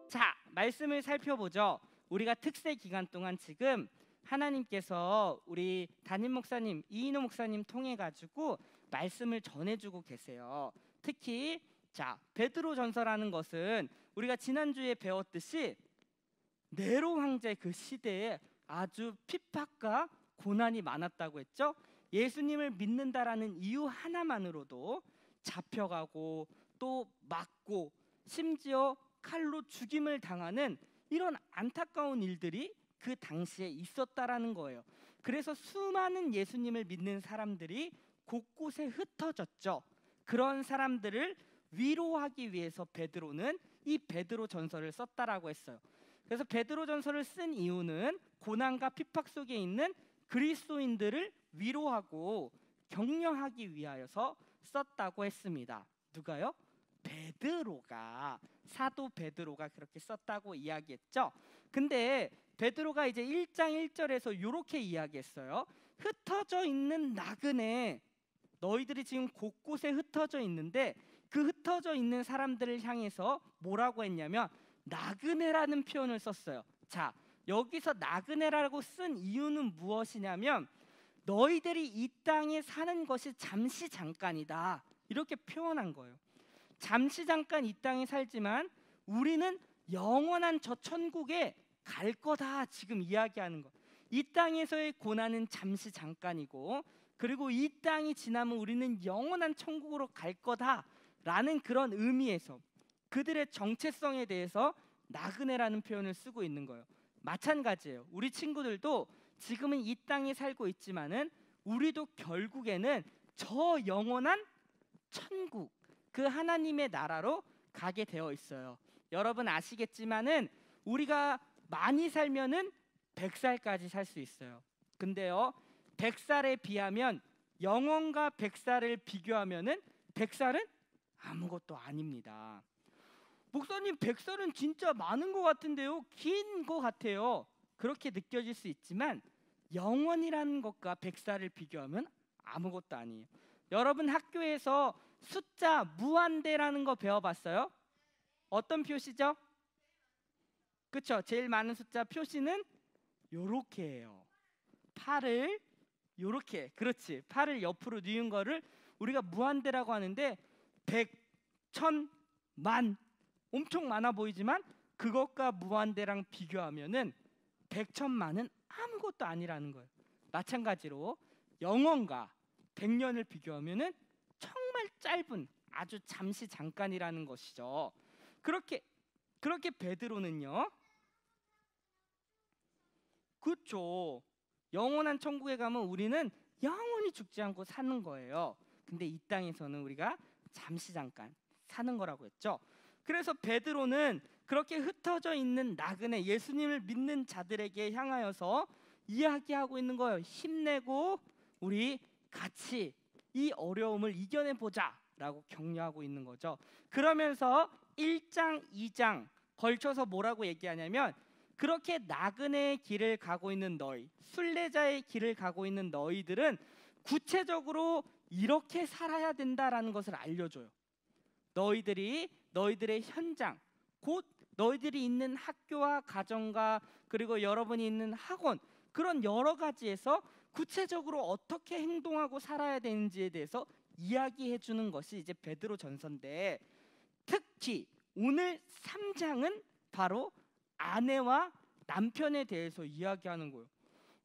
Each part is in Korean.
자, 말씀을 살펴보죠. 우리가 특세 기간 동안 지금 하나님께서 우리 담임 목사님, 이인호 목사님 통해 가지고 말씀을 전해주고 계세요. 특히 베드로 전서라는 것은 우리가 지난주에 배웠듯이 네로 황제 그 시대에 아주 핍박과 고난이 많았다고 했죠. 예수님을 믿는다라는 이유 하나만으로도 잡혀가고 또 맞고 심지어 칼로 죽임을 당하는 이런 안타까운 일들이 그 당시에 있었다라는 거예요. 그래서 수많은 예수님을 믿는 사람들이 곳곳에 흩어졌죠. 그런 사람들을 위로하기 위해서 베드로는 이 베드로 전서를 썼다라고 했어요. 그래서 베드로 전서를 쓴 이유는 고난과 핍박 속에 있는 그리스도인들을 위로하고 격려하기 위하여서 썼다고 했습니다. 누가요? 베드로가, 사도 베드로가 그렇게 썼다고 이야기했죠. 근데 베드로가 이제 1장 1절에서 이렇게 이야기했어요. 흩어져 있는 나그네, 너희들이 지금 곳곳에 흩어져 있는데 그 흩어져 있는 사람들을 향해서 뭐라고 했냐면 나그네라는 표현을 썼어요. 자, 여기서 나그네라고 쓴 이유는 무엇이냐면 너희들이 이 땅에 사는 것이 잠시 잠깐이다, 이렇게 표현한 거예요. 잠시 잠깐 이 땅에 살지만 우리는 영원한 저 천국에 갈 거다, 지금 이야기하는 거. 이 땅에서의 고난은 잠시 잠깐이고 그리고 이 땅이 지나면 우리는 영원한 천국으로 갈 거다라는 그런 의미에서 그들의 정체성에 대해서 나그네라는 표현을 쓰고 있는 거예요. 마찬가지예요. 우리 친구들도 지금은 이 땅에 살고 있지만은 우리도 결국에는 저 영원한 천국, 그 하나님의 나라로 가게 되어 있어요. 여러분 아시겠지만은 우리가 많이 살면은 100살까지 살 수 있어요. 근데요, 100살에 비하면 영원과 100살을 비교하면은 100살은 아무것도 아닙니다. 목사님 100살은 진짜 많은 것 같은데요, 긴 것 같아요. 그렇게 느껴질 수 있지만 영원이라는 것과 100살을 비교하면 아무것도 아니에요. 여러분 학교에서 숫자 무한대라는 거 배워봤어요? 어떤 표시죠? 그쵸? 제일 많은 숫자 표시는 요렇게 해요. 팔을 요렇게, 그렇지, 팔을 옆으로 뉘은 거를 우리가 무한대라고 하는데 100, 1000, 만, 엄청 많아 보이지만 그것과 무한대랑 비교하면은 100, 1000만은 아무것도 아니라는 거예요. 마찬가지로 영원과 100년을 비교하면은 정말 짧은, 아주 잠시 잠깐이라는 것이죠. 그렇게 베드로는요, 그렇죠, 영원한 천국에 가면 우리는 영원히 죽지 않고 사는 거예요. 근데 이 땅에서는 우리가 잠시 잠깐 사는 거라고 했죠. 그래서 베드로는 그렇게 흩어져 있는 나그네 예수님을 믿는 자들에게 향하여서 이야기하고 있는 거예요. 힘내고 우리 같이 이 어려움을 이겨내보자 라고 격려하고 있는 거죠. 그러면서 1장 2장 걸쳐서 뭐라고 얘기하냐면 그렇게 나그네의 길을 가고 있는 너희, 순례자의 길을 가고 있는 너희들은 구체적으로 이렇게 살아야 된다라는 것을 알려줘요. 너희들의 현장, 곧 너희들이 있는 학교와 가정과 그리고 여러분이 있는 학원, 그런 여러 가지에서 구체적으로 어떻게 행동하고 살아야 되는지에 대해서 이야기해 주는 것이 이제 베드로 전서인데, 특히 오늘 3장은 바로 아내와 남편에 대해서 이야기하는 거예요.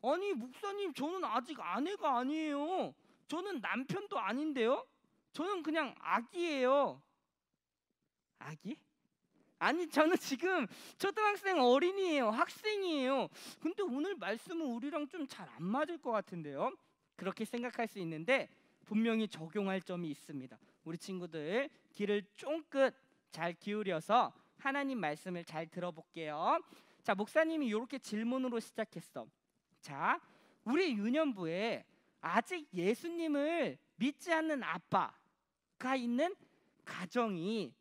아니 목사님, 저는 아직 아내가 아니에요. 저는 남편도 아닌데요. 저는 그냥 아기예요. 아기? 아니 저는 지금 초등학생 어린이에요. 학생이에요. 근데 오늘 말씀은 우리랑 좀 잘 안 맞을 것 같은데요. 그렇게 생각할 수 있는데 분명히 적용할 점이 있습니다. 우리 친구들 귀를 쫑긋 잘 기울여서 하나님 말씀을 잘 들어볼게요. 자, 목사님이 이렇게 질문으로 시작했어. 자, 우리 유년부에 아직 예수님을 믿지 않는 아빠가 있는 가정이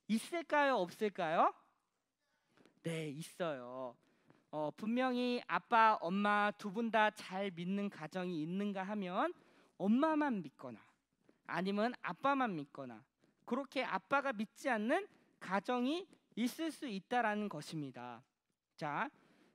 있을까요? 없을까요? 네, 있어요. 분명히 아빠, 엄마 두 분 다 잘 믿는 가정이 있는가 하면 엄마만 믿거나 아니면 아빠만 믿거나 그렇게 아빠가 믿지 않는 가정이 있을 수 있다라는 것입니다. 자,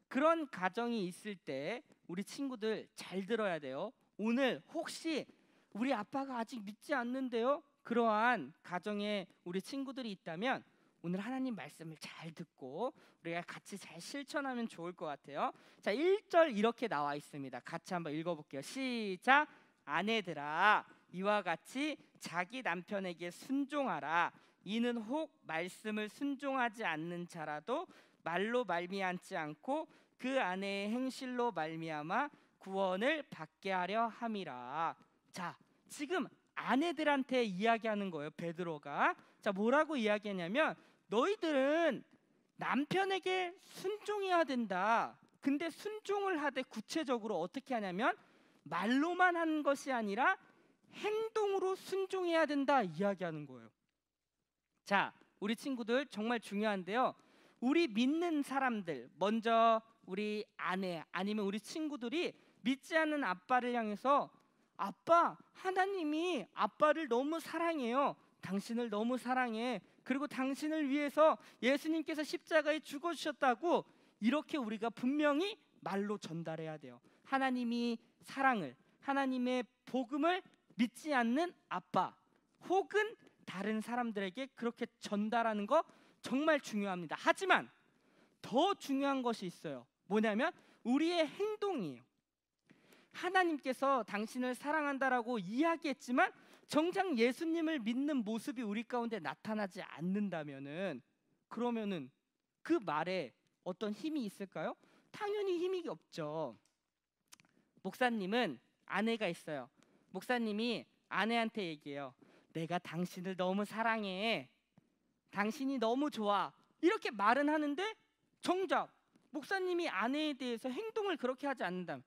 그런 가정이 있을 때 우리 친구들 잘 들어야 돼요. 오늘 혹시 우리 아빠가 아직 믿지 않는데요? 그러한 가정에 우리 친구들이 있다면 오늘 하나님 말씀을 잘 듣고 우리가 같이 잘 실천하면 좋을 것 같아요. 자, 1절 이렇게 나와 있습니다. 같이 한번 읽어볼게요. 시작. 아내들아 이와 같이 자기 남편에게 순종하라. 이는 혹 말씀을 순종하지 않는 자라도 말로 말미암지 않고 그 아내의 행실로 말미암아 구원을 받게 하려 함이라. 자, 지금 아내들한테 이야기하는 거예요, 베드로가. 자, 뭐라고 이야기하냐면 너희들은 남편에게 순종해야 된다. 근데 순종을 하되 구체적으로 어떻게 하냐면 말로만 하는 것이 아니라 행동으로 순종해야 된다 이야기하는 거예요. 자, 우리 친구들 정말 중요한데요. 우리 믿는 사람들, 먼저 우리 아내 아니면 우리 친구들이 믿지 않는 아빠를 향해서 아빠, 하나님이 아빠를 너무 사랑해요. 당신을 너무 사랑해. 그리고 당신을 위해서 예수님께서 십자가에 죽어주셨다고 이렇게 우리가 분명히 말로 전달해야 돼요. 하나님이 사랑을, 하나님의 복음을 믿지 않는 아빠 혹은 다른 사람들에게 그렇게 전달하는 거 정말 중요합니다. 하지만 더 중요한 것이 있어요. 뭐냐면 우리의 행동이에요. 하나님께서 당신을 사랑한다라고 이야기했지만 정작 예수님을 믿는 모습이 우리 가운데 나타나지 않는다면은 그러면은 그 말에 어떤 힘이 있을까요? 당연히 힘이 없죠. 목사님은 아내가 있어요. 목사님이 아내한테 얘기해요. 내가 당신을 너무 사랑해. 당신이 너무 좋아. 이렇게 말은 하는데 정작 목사님이 아내에 대해서 행동을 그렇게 하지 않는다면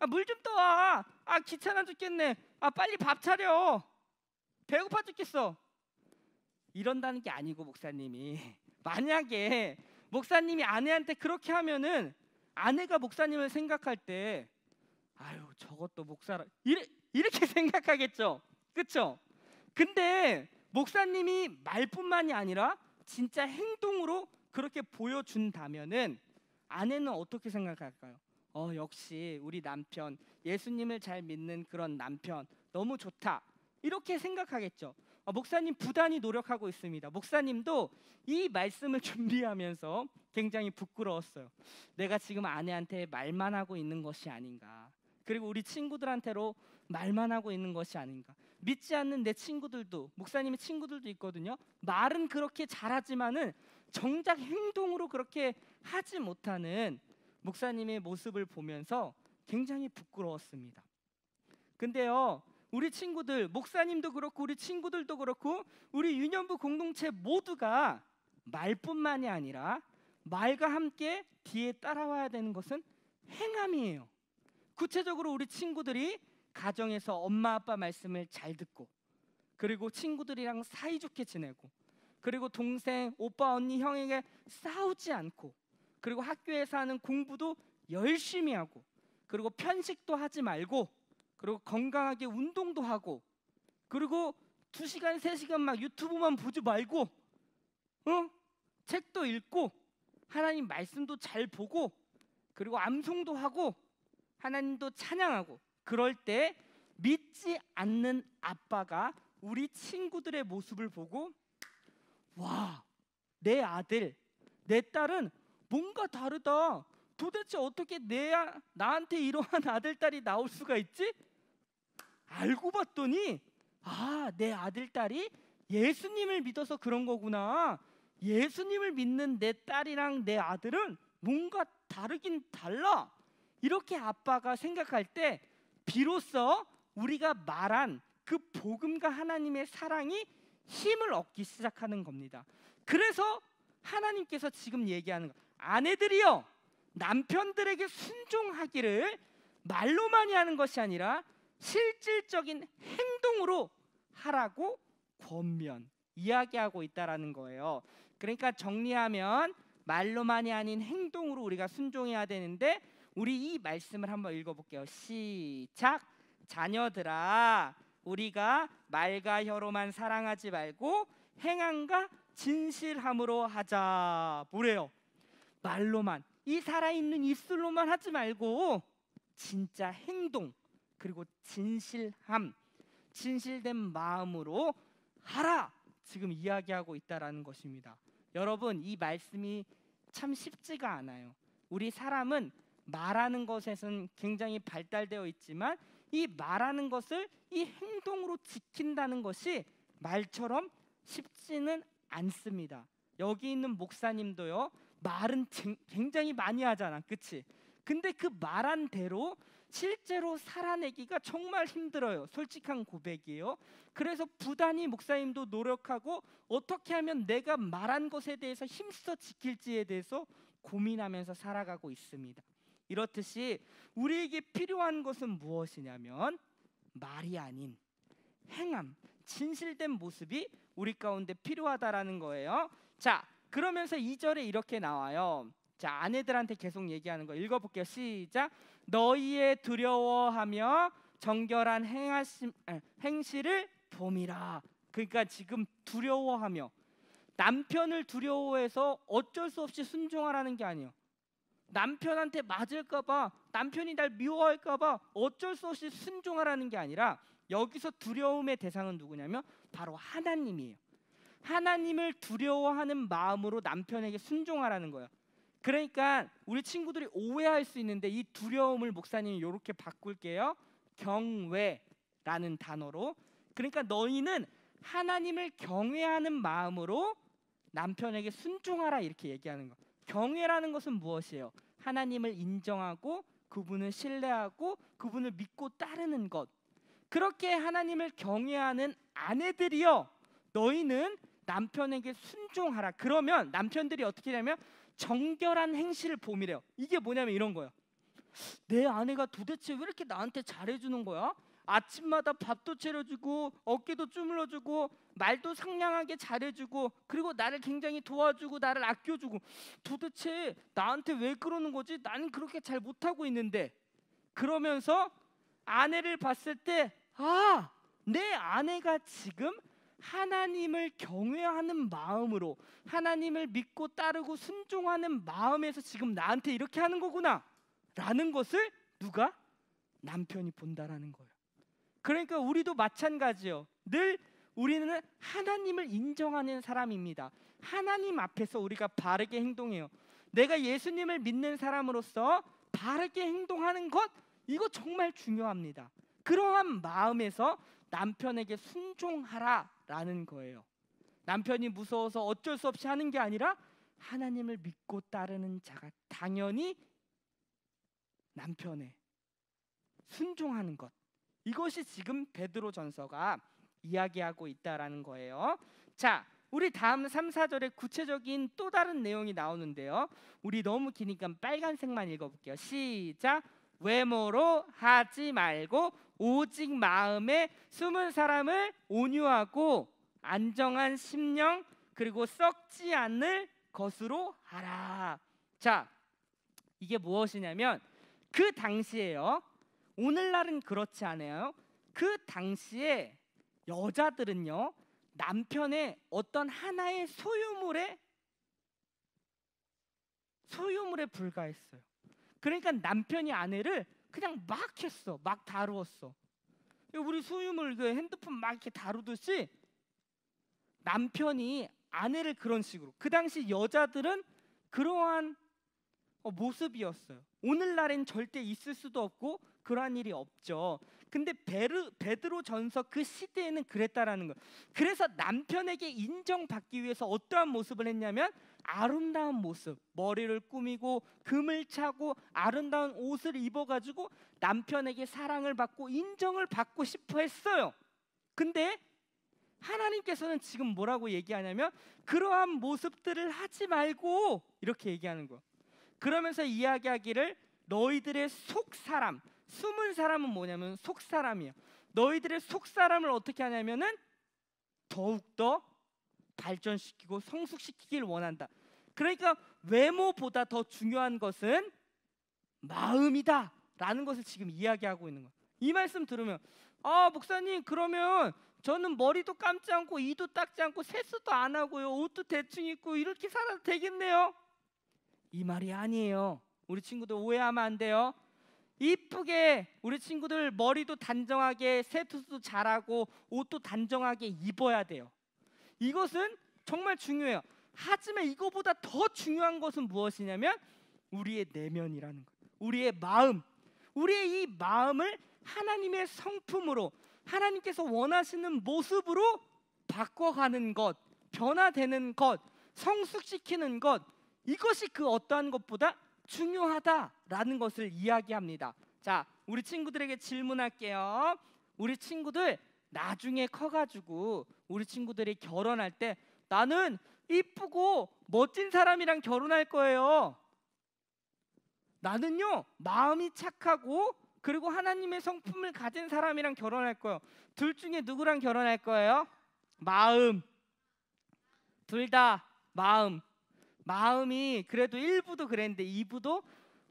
물 좀 떠와. 귀찮아 죽겠네. 빨리 밥 차려. 배고파 죽겠어. 이런다는 게 아니고 목사님이 만약에 목사님이 아내한테 그렇게 하면은 아내가 목사님을 생각할 때 아유 저것도 목사라 이렇게 생각하겠죠. 그렇죠? 근데 목사님이 말뿐만이 아니라 진짜 행동으로 그렇게 보여준다면은 아내는 어떻게 생각할까요? 역시 우리 남편 예수님을 잘 믿는 그런 남편 너무 좋다 이렇게 생각하겠죠. 목사님 부단히 노력하고 있습니다. 목사님도 이 말씀을 준비하면서 굉장히 부끄러웠어요. 내가 지금 아내한테 말만 하고 있는 것이 아닌가, 그리고 우리 친구들한테로 말만 하고 있는 것이 아닌가. 믿지 않는 내 친구들도, 목사님의 친구들도 있거든요. 말은 그렇게 잘하지만은 정작 행동으로 그렇게 하지 못하는 목사님의 모습을 보면서 굉장히 부끄러웠습니다. 근데요, 우리 친구들, 목사님도 그렇고 우리 친구들도 그렇고 우리 유년부 공동체 모두가 말뿐만이 아니라 말과 함께 뒤에 따라와야 되는 것은 행함이에요. 구체적으로 우리 친구들이 가정에서 엄마 아빠 말씀을 잘 듣고, 그리고 친구들이랑 사이좋게 지내고, 그리고 동생, 오빠, 언니, 형에게 싸우지 않고, 그리고 학교에서 하는 공부도 열심히 하고, 그리고 편식도 하지 말고, 그리고 건강하게 운동도 하고, 그리고 2시간, 3시간 막 유튜브만 보지 말고 책도 읽고 하나님 말씀도 잘 보고, 그리고 암송도 하고 하나님도 찬양하고, 그럴 때 믿지 않는 아빠가 우리 친구들의 모습을 보고 와, 내 아들, 내 딸은 뭔가 다르다. 도대체 어떻게 나한테 이러한 아들, 딸이 나올 수가 있지? 알고 봤더니 내 아들, 딸이 예수님을 믿어서 그런 거구나. 예수님을 믿는 내 딸이랑 내 아들은 뭔가 다르긴 달라. 이렇게 아빠가 생각할 때 비로소 우리가 말한 그 복음과 하나님의 사랑이 힘을 얻기 시작하는 겁니다. 그래서 하나님께서 지금 얘기하는 거, 아내들이여 남편들에게 순종하기를 말로만이 하는 것이 아니라 실질적인 행동으로 하라고 권면, 이야기하고 있다라는 거예요. 그러니까 정리하면 말로만이 아닌 행동으로 우리가 순종해야 되는데, 우리 이 말씀을 한번 읽어볼게요. 시작. 자녀들아 우리가 말과 혀로만 사랑하지 말고 행함과 진실함으로 하자. 뭐래요? 말로만, 이 살아있는 입술로만 하지 말고 진짜 행동, 그리고 진실함, 진실된 마음으로 하라. 지금 이야기하고 있다라는 것입니다. 여러분, 이 말씀이 참 쉽지가 않아요. 우리 사람은 말하는 것에선 굉장히 발달되어 있지만 이 말하는 것을 이 행동으로 지킨다는 것이 말처럼 쉽지는 않습니다. 여기 있는 목사님도요, 말은 굉장히 많이 하잖아, 그치? 근데 그 말한 대로 실제로 살아내기가 정말 힘들어요. 솔직한 고백이에요. 그래서 부단히 목사님도 노력하고 어떻게 하면 내가 말한 것에 대해서 힘써 지킬지에 대해서 고민하면서 살아가고 있습니다. 이렇듯이 우리에게 필요한 것은 무엇이냐면 말이 아닌 행함, 진실된 모습이 우리 가운데 필요하다라는 거예요. 자, 그러면서 2절에 이렇게 나와요. 자, 아내들한테 계속 얘기하는 거 읽어볼게요. 시작. 너희의 두려워하며 정결한 행실을 봄이라. 그러니까 지금 두려워하며, 남편을 두려워해서 어쩔 수 없이 순종하라는 게 아니에요. 남편한테 맞을까봐, 남편이 날 미워할까봐 어쩔 수 없이 순종하라는 게 아니라 여기서 두려움의 대상은 누구냐면 바로 하나님이에요. 하나님을 두려워하는 마음으로 남편에게 순종하라는 거예요. 그러니까 우리 친구들이 오해할 수 있는데 이 두려움을 목사님이 이렇게 바꿀게요. 경외라는 단어로. 그러니까 너희는 하나님을 경외하는 마음으로 남편에게 순종하라, 이렇게 얘기하는 거. 경외라는 것은 무엇이에요? 하나님을 인정하고 그분을 신뢰하고 그분을 믿고 따르는 것. 그렇게 하나님을 경외하는 아내들이여, 너희는 남편에게 순종하라. 그러면 남편들이 어떻게 하냐면 정결한 행실을 봄이래요. 이게 뭐냐면 이런 거예요. 내 아내가 도대체 왜 이렇게 나한테 잘해주는 거야? 아침마다 밥도 차려주고 어깨도 주물러주고 말도 상냥하게 잘해주고 그리고 나를 굉장히 도와주고 나를 아껴주고, 도대체 나한테 왜 그러는 거지? 나는 그렇게 잘 못하고 있는데. 그러면서 아내를 봤을 때, 아, 내 아내가 지금 하나님을 경외하는 마음으로, 하나님을 믿고 따르고 순종하는 마음에서 지금 나한테 이렇게 하는 거구나 라는 것을 누가? 남편이 본다라는 거예요. 그러니까 우리도 마찬가지요. 늘 우리는 하나님을 인정하는 사람입니다. 하나님 앞에서 우리가 바르게 행동해요. 내가 예수님을 믿는 사람으로서 바르게 행동하는 것, 이거 정말 중요합니다. 그러한 마음에서 남편에게 순종하라라는 거예요. 남편이 무서워서 어쩔 수 없이 하는 게 아니라 하나님을 믿고 따르는 자가 당연히 남편에 순종하는 것. 이것이 지금 베드로전서가 이야기하고 있다라는 거예요. 자, 우리 다음 3, 4절에 구체적인 또 다른 내용이 나오는데요. 우리 너무 기니까 빨간색만 읽어볼게요. 시작. 외모로 하지 말고 오직 마음에 숨은 사람을 온유하고 안정한 심령, 그리고 썩지 않을 것으로 하라. 자, 이게 무엇이냐면 그 당시에요, 오늘날은 그렇지 않아요. 그 당시에 여자들은요, 남편의 어떤 하나의 소유물에 불과했어요. 그러니까 남편이 아내를 그냥 막 했어, 막 다루었어. 우리 소유물, 그 핸드폰 막 이렇게 다루듯이 남편이 아내를 그런 식으로, 그 당시 여자들은 그러한 모습이었어요. 오늘날엔 절대 있을 수도 없고 그러한 일이 없죠. 근데 베드로전서 그 시대에는 그랬다라는 거예요. 그래서 남편에게 인정받기 위해서 어떠한 모습을 했냐면 아름다운 모습, 머리를 꾸미고 금을 차고 아름다운 옷을 입어가지고 남편에게 사랑을 받고 인정을 받고 싶어 했어요. 근데 하나님께서는 지금 뭐라고 얘기하냐면 그러한 모습들을 하지 말고 이렇게 얘기하는 거예요. 그러면서 이야기하기를 너희들의 속사람, 숨은 사람은 뭐냐면 속사람이에요. 너희들의 속사람을 어떻게 하냐면은 더욱더 발전시키고 성숙시키길 원한다. 그러니까 외모보다 더 중요한 것은 마음이다 라는 것을 지금 이야기하고 있는 거예요. 이 말씀 들으면 아, 목사님, 그러면 저는 머리도 감지 않고 이도 닦지 않고 세수도 안 하고요, 옷도 대충 입고 이렇게 살아도 되겠네요? 이 말이 아니에요. 우리 친구들 오해하면 안 돼요. 이쁘게 우리 친구들 머리도 단정하게 세수도 잘하고 옷도 단정하게 입어야 돼요. 이것은 정말 중요해요. 하지만 이거보다 더 중요한 것은 무엇이냐면 우리의 내면이라는 거예요. 우리의 마음. 우리의 이 마음을 하나님의 성품으로, 하나님께서 원하시는 모습으로 바꿔가는 것, 변화되는 것, 성숙시키는 것, 이것이 그 어떠한 것보다 중요하다라는 것을 이야기합니다. 자, 우리 친구들에게 질문할게요. 우리 친구들 나중에 커가지고 우리 친구들이 결혼할 때 나는 이쁘고 멋진 사람이랑 결혼할 거예요. 나는요, 마음이 착하고 그리고 하나님의 성품을 가진 사람이랑 결혼할 거예요. 둘 중에 누구랑 결혼할 거예요? 마음. 둘 다 마음. 마음이 그래도 1부도 그랬는데 2부도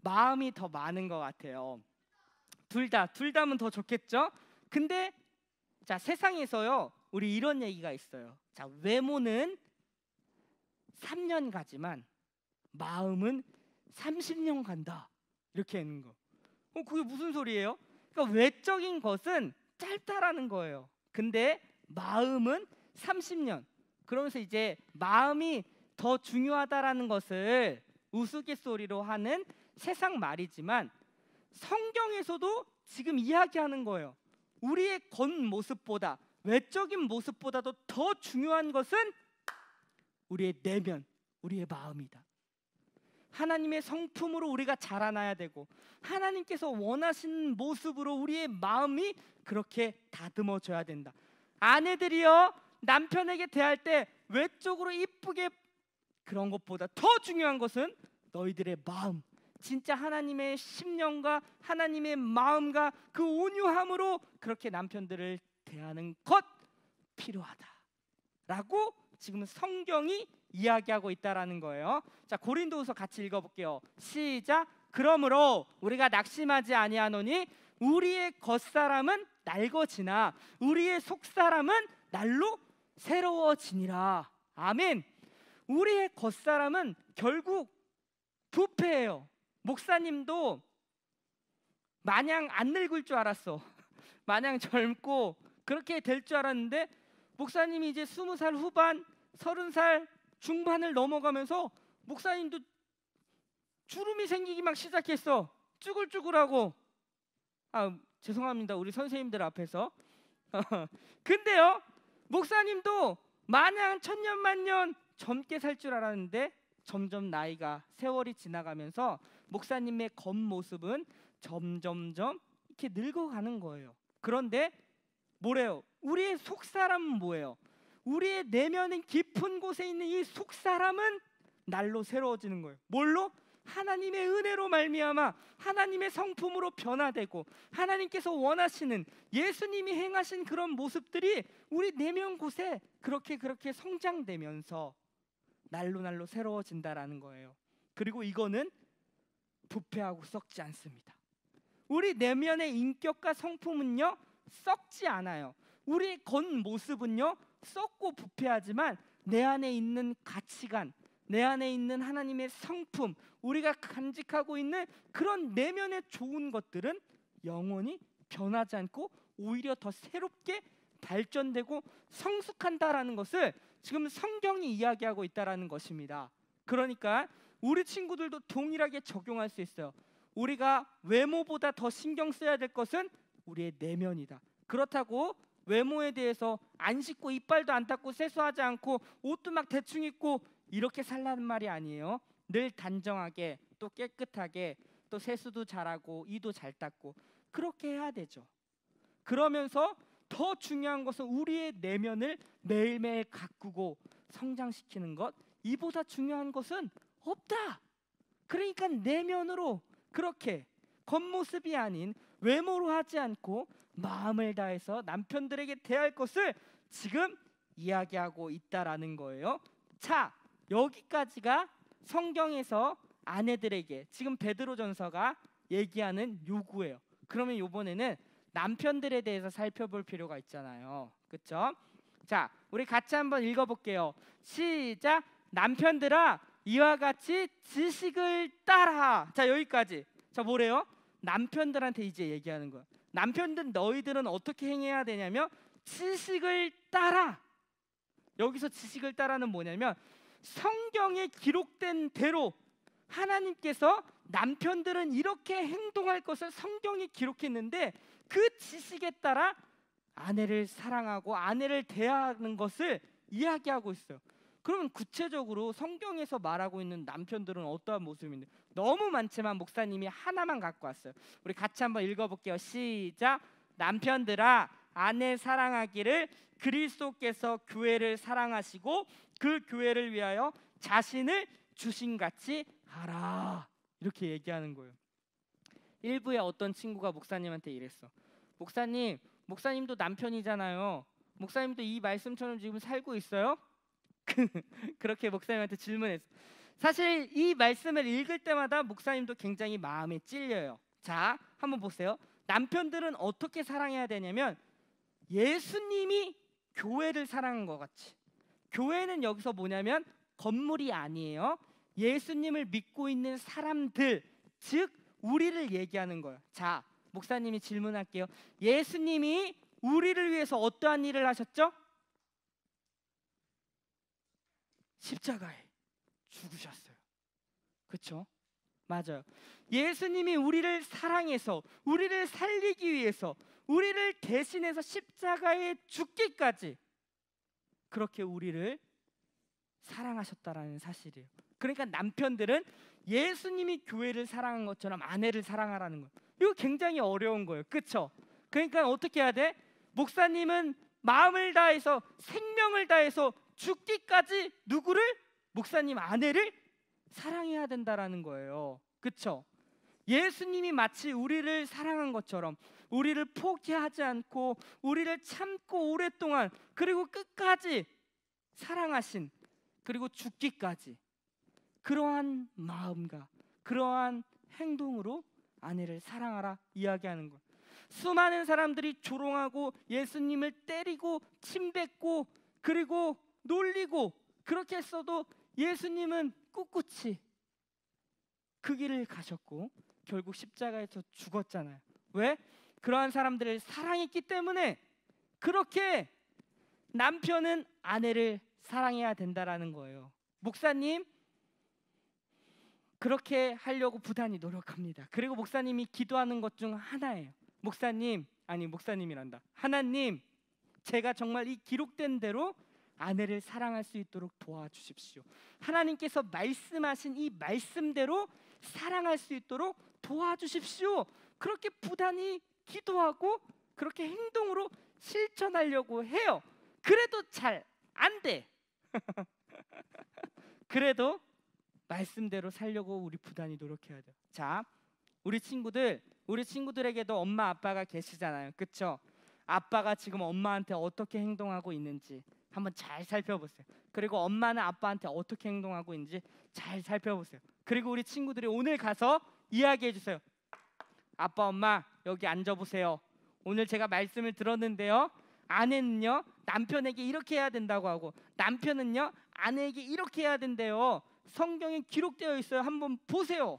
마음이 더 많은 것 같아요. 둘 다면 더 좋겠죠? 근데 자, 세상에서요, 우리 이런 얘기가 있어요. 자, 외모는 3년 가지만 마음은 30년 간다, 이렇게 하는 거. 그게 무슨 소리예요? 그러니까 외적인 것은 짧다라는 거예요. 근데 마음은 30년. 그러면서 이제 마음이 더 중요하다라는 것을 우스갯소리로 하는 세상 말이지만 성경에서도 지금 이야기하는 거예요. 우리의 겉모습보다, 외적인 모습보다도 더 중요한 것은 우리의 내면, 우리의 마음이다. 하나님의 성품으로 우리가 자라나야 되고 하나님께서 원하시는 모습으로 우리의 마음이 그렇게 다듬어져야 된다. 아내들이요, 남편에게 대할 때 외적으로 이쁘게 그런 것보다 더 중요한 것은 너희들의 마음, 진짜 하나님의 심령과 하나님의 마음과 그 온유함으로 그렇게 남편들을 대하는 것 필요하다라고 지금 성경이 이야기하고 있다라는 거예요. 자, 고린도후서 같이 읽어볼게요. 시작. 그러므로 우리가 낙심하지 아니하노니 우리의 겉사람은 낡어지나 우리의 속사람은 날로 새로워지니라. 아멘. 우리의 겉사람은 결국 부패예요. 목사님도 마냥 안 늙을 줄 알았어. 마냥 젊고 그렇게 될 줄 알았는데 목사님이 이제 20살 후반, 30살 중반을 넘어가면서 목사님도 주름이 생기기 막 시작했어. 쭈글쭈글하고. 아, 죄송합니다, 우리 선생님들 앞에서. 근데요, 목사님도 마냥 천년만년 젊게 살 줄 알았는데 점점 나이가, 세월이 지나가면서 목사님의 겉모습은 점점점 이렇게 늙어가는 거예요. 그런데 뭐래요? 우리의 속사람은 뭐예요? 우리의 내면의 깊은 곳에 있는 이 속사람은 날로 새로워지는 거예요. 뭘로? 하나님의 은혜로 말미암아 하나님의 성품으로 변화되고 하나님께서 원하시는, 예수님이 행하신 그런 모습들이 우리 내면 곳에 그렇게 성장되면서 날로 새로워진다라는 거예요. 그리고 이거는 부패하고 썩지 않습니다. 우리 내면의 인격과 성품은요, 썩지 않아요. 우리 겉모습은요, 썩고 부패하지만 내 안에 있는 가치관, 내 안에 있는 하나님의 성품, 우리가 간직하고 있는 그런 내면의 좋은 것들은 영원히 변하지 않고 오히려 더 새롭게 발전되고 성숙한다라는 것을 지금 성경이 이야기하고 있다라는 것입니다. 그러니까 우리 친구들도 동일하게 적용할 수 있어요. 우리가 외모보다 더 신경 써야 될 것은 우리의 내면이다. 그렇다고 외모에 대해서 안 씻고 이빨도 안 닦고 세수하지 않고 옷도 막 대충 입고 이렇게 살라는 말이 아니에요. 늘 단정하게, 또 깨끗하게, 또 세수도 잘하고 이도 잘 닦고 그렇게 해야 되죠. 그러면서 더 중요한 것은 우리의 내면을 매일매일 가꾸고 성장시키는 것, 이보다 중요한 것은 없다. 그러니까 내면으로 그렇게 겉모습이 아닌 외모로 하지 않고 마음을 다해서 남편들에게 대할 것을 지금 이야기하고 있다라는 거예요. 자, 여기까지가 성경에서 아내들에게 지금 베드로전서가 얘기하는 요구예요. 그러면 이번에는 남편들에 대해서 살펴볼 필요가 있잖아요. 그렇죠? 자, 우리 같이 한번 읽어볼게요. 시작. 남편들아, 이와 같이 지식을 따라. 자, 여기까지. 자, 뭐래요? 남편들한테 이제 얘기하는 거야. 남편들, 너희들은 어떻게 행해야 되냐면 지식을 따라. 여기서 지식을 따라는 뭐냐면 성경에 기록된 대로 하나님께서 남편들은 이렇게 행동할 것을 성경에 기록했는데 그 지식에 따라 아내를 사랑하고 아내를 대하는 것을 이야기하고 있어요. 그러면 구체적으로 성경에서 말하고 있는 남편들은 어떠한 모습인데? 너무 많지만 목사님이 하나만 갖고 왔어요. 우리 같이 한번 읽어볼게요. 시작. 남편들아, 아내 사랑하기를 그리스도께서 교회를 사랑하시고 그 교회를 위하여 자신을 주신같이 하라. 이렇게 얘기하는 거예요. 일부에 어떤 친구가 목사님한테 이랬어. 목사님, 목사님도 남편이잖아요. 목사님도 이 말씀처럼 지금 살고 있어요? 그렇게 목사님한테 질문했어. 사실 이 말씀을 읽을 때마다 목사님도 굉장히 마음에 찔려요. 자, 한번 보세요. 남편들은 어떻게 사랑해야 되냐면 예수님이 교회를 사랑한 것 같이. 교회는 여기서 뭐냐면 건물이 아니에요. 예수님을 믿고 있는 사람들, 즉 우리를 얘기하는 거예요. 자, 목사님이 질문할게요. 예수님이 우리를 위해서 어떠한 일을 하셨죠? 십자가에 죽으셨어요. 그렇죠? 맞아요. 예수님이 우리를 사랑해서 우리를 살리기 위해서 우리를 대신해서 십자가에 죽기까지 그렇게 우리를 사랑하셨다라는 사실이에요. 그러니까 남편들은 예수님이 교회를 사랑한 것처럼 아내를 사랑하라는 거예요. 이거 굉장히 어려운 거예요. 그렇죠? 그러니까 어떻게 해야 돼? 목사님은 마음을 다해서 생명을 다해서 죽기까지 누구를? 목사님 아내를 사랑해야 된다라는 거예요. 그렇죠? 예수님이 마치 우리를 사랑한 것처럼 우리를 포기하지 않고 우리를 참고 오랫동안 그리고 끝까지 사랑하신, 그리고 죽기까지 그러한 마음과 그러한 행동으로 아내를 사랑하라 이야기하는 거예요. 수많은 사람들이 조롱하고 예수님을 때리고 침뱉고 그리고 놀리고 그렇게 했어도 예수님은 꿋꿋이 그 길을 가셨고 결국 십자가에서 죽었잖아요. 왜? 그러한 사람들을 사랑했기 때문에. 그렇게 남편은 아내를 사랑해야 된다라는 거예요. 목사님, 그렇게 하려고 부단히 노력합니다. 그리고 목사님이 기도하는 것 중 하나예요. 목사님이란다. 하나님, 제가 정말 이 기록된 대로 아내를 사랑할 수 있도록 도와주십시오. 하나님께서 말씀하신 이 말씀대로 사랑할 수 있도록 도와주십시오. 그렇게 부단히 기도하고 그렇게 행동으로 실천하려고 해요. 그래도 잘 안 돼. 그래도 말씀대로 살려고 우리 부단히 노력해야 돼요. 자, 우리 친구들에게도 엄마 아빠가 계시잖아요. 그렇죠? 아빠가 지금 엄마한테 어떻게 행동하고 있는지 한번 잘 살펴보세요. 그리고 엄마는 아빠한테 어떻게 행동하고 있는지 잘 살펴보세요. 그리고 우리 친구들이 오늘 가서 이야기해 주세요. 아빠, 엄마, 여기 앉아보세요. 오늘 제가 말씀을 들었는데요, 아내는요 남편에게 이렇게 해야 된다고 하고 남편은요 아내에게 이렇게 해야 된대요. 성경에 기록되어 있어요. 한번 보세요.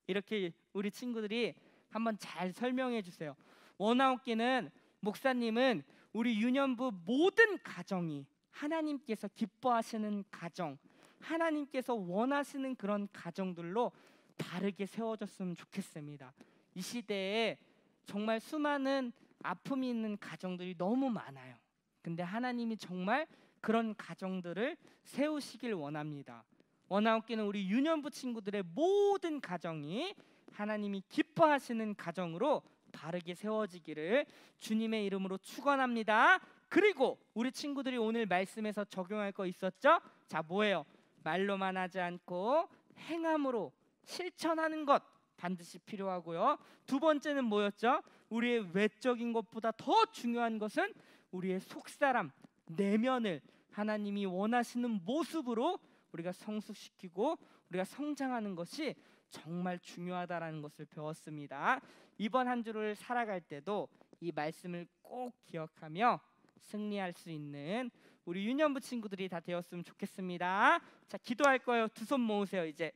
이렇게 우리 친구들이 한번 잘 설명해 주세요. 원아웃기는 목사님은 우리 유년부 모든 가정이 하나님께서 기뻐하시는 가정, 하나님께서 원하시는 그런 가정들로 바르게 세워졌으면 좋겠습니다. 이 시대에 정말 수많은 아픔이 있는 가정들이 너무 많아요. 근데 하나님이 정말 그런 가정들을 세우시길 원합니다. 원아웃기는 우리 유년부 친구들의 모든 가정이 하나님이 기뻐하시는 가정으로 바르게 세워지기를 주님의 이름으로 축원합니다. 그리고 우리 친구들이 오늘 말씀에서 적용할 거 있었죠? 자, 뭐예요? 말로만 하지 않고 행함으로 실천하는 것 반드시 필요하고요. 두 번째는 뭐였죠? 우리의 외적인 것보다 더 중요한 것은 우리의 속사람, 내면을 하나님이 원하시는 모습으로 우리가 성숙시키고 우리가 성장하는 것이 정말 중요하다라는 것을 배웠습니다. 이번 한 주를 살아갈 때도 이 말씀을 꼭 기억하며 승리할 수 있는 우리 유년부 친구들이 다 되었으면 좋겠습니다. 자, 기도할 거예요. 두 손 모으세요. 이제